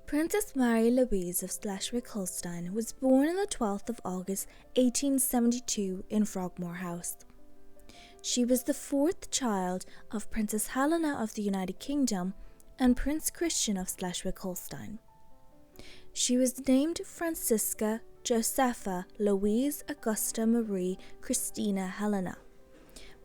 Princess Marie Louise of Schleswig-Holstein was born on the 12th of August 1872 in Frogmore House. She was the fourth child of Princess Helena of the United Kingdom and Prince Christian of Schleswig-Holstein. She was named Francisca Josepha Louise Augusta Marie Christina Helena,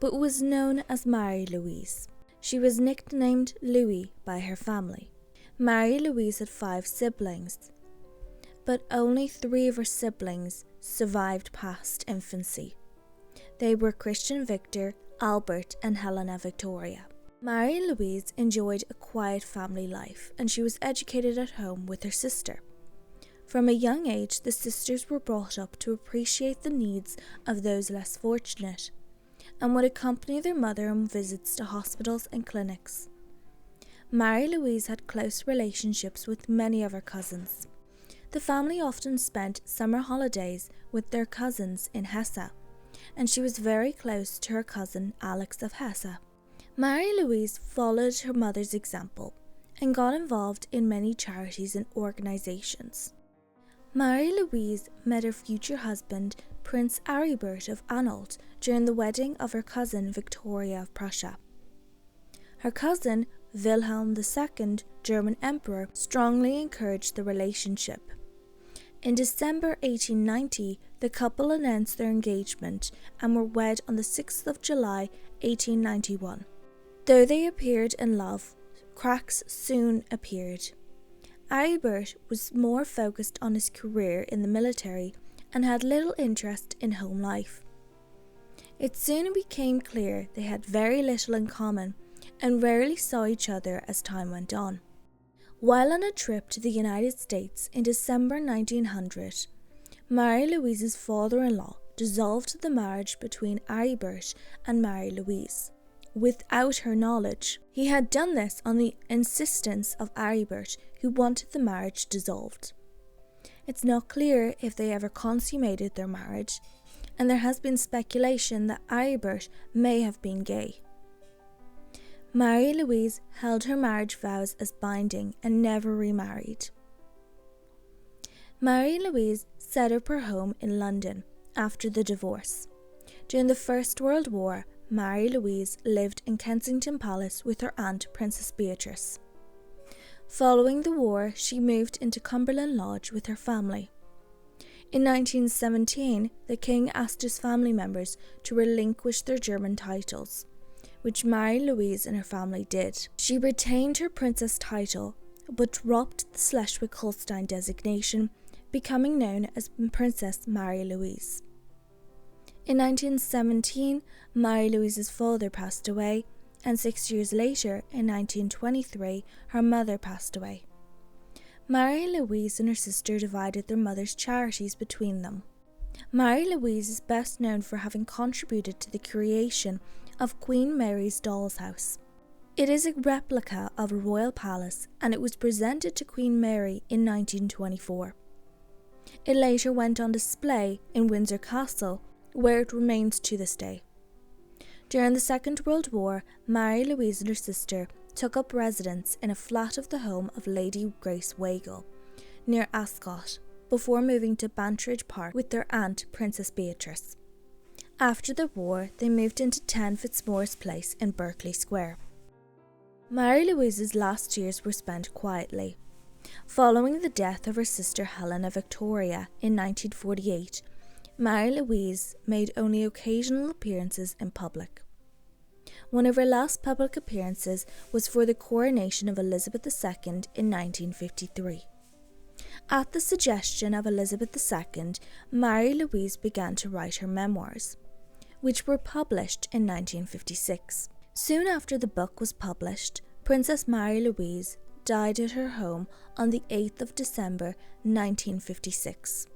but was known as Marie Louise. She was nicknamed Louis by her family. Marie Louise had 5 siblings, but only 3 of her siblings survived past infancy. They were Christian Victor, Albert, and Helena Victoria. Marie Louise enjoyed a quiet family life, and she was educated at home with her sister. From a young age, the sisters were brought up to appreciate the needs of those less fortunate, and would accompany their mother on visits to hospitals and clinics. Marie Louise had close relationships with many of her cousins. The family often spent summer holidays with their cousins in Hesse, and she was very close to her cousin Alex of Hesse. Marie Louise followed her mother's example and got involved in many charities and organisations. Marie Louise met her future husband, Prince Aribert of Anhalt, during the wedding of her cousin Victoria of Prussia. Her cousin, Wilhelm II, German Emperor, strongly encouraged the relationship. In December 1890, the couple announced their engagement and were wed on the 6th of July 1891. Though they appeared in love, cracks soon appeared. Aribert was more focused on his career in the military and had little interest in home life. It soon became clear they had very little in common and rarely saw each other as time went on. While on a trip to the United States in December 1900, Marie Louise's father-in-law dissolved the marriage between Aribert and Marie Louise, without her knowledge. He had done this on the insistence of Aribert, who wanted the marriage dissolved. It's not clear if they ever consummated their marriage, and there has been speculation that Aribert may have been gay. Marie Louise held her marriage vows as binding and never remarried. Marie Louise set up her home in London after the divorce. During the First World War, Marie Louise lived in Kensington Palace with her aunt Princess Beatrice. Following the war, she moved into Cumberland Lodge with her family. In 1917, the king asked his family members to relinquish their German titles, which Marie Louise and her family did. She retained her princess title, but dropped the Schleswig-Holstein designation, becoming known as Princess Marie Louise. In 1917, Marie Louise's father passed away, and 6 years later, in 1923, her mother passed away. Marie Louise and her sister divided their mother's charities between them. Marie Louise is best known for having contributed to the creation of Queen Mary's Doll's House. It is a replica of a royal palace, and it was presented to Queen Mary in 1924. It later went on display in Windsor Castle, where it remains to this day. During the Second World War, Marie Louise and her sister took up residence in a flat of the home of Lady Grace Weigel, near Ascot, before moving to Bantridge Park with their aunt Princess Beatrice. After the war, they moved into 10 Fitzmaurice Place in Berkeley Square. Marie Louise's last years were spent quietly. Following the death of her sister Helena Victoria in 1948, Marie Louise made only occasional appearances in public. One of her last public appearances was for the coronation of Elizabeth II in 1953. At the suggestion of Elizabeth II, Marie Louise began to write her memoirs, which were published in 1956. Soon after the book was published, Princess Marie Louise died at her home on the 8th of December 1956.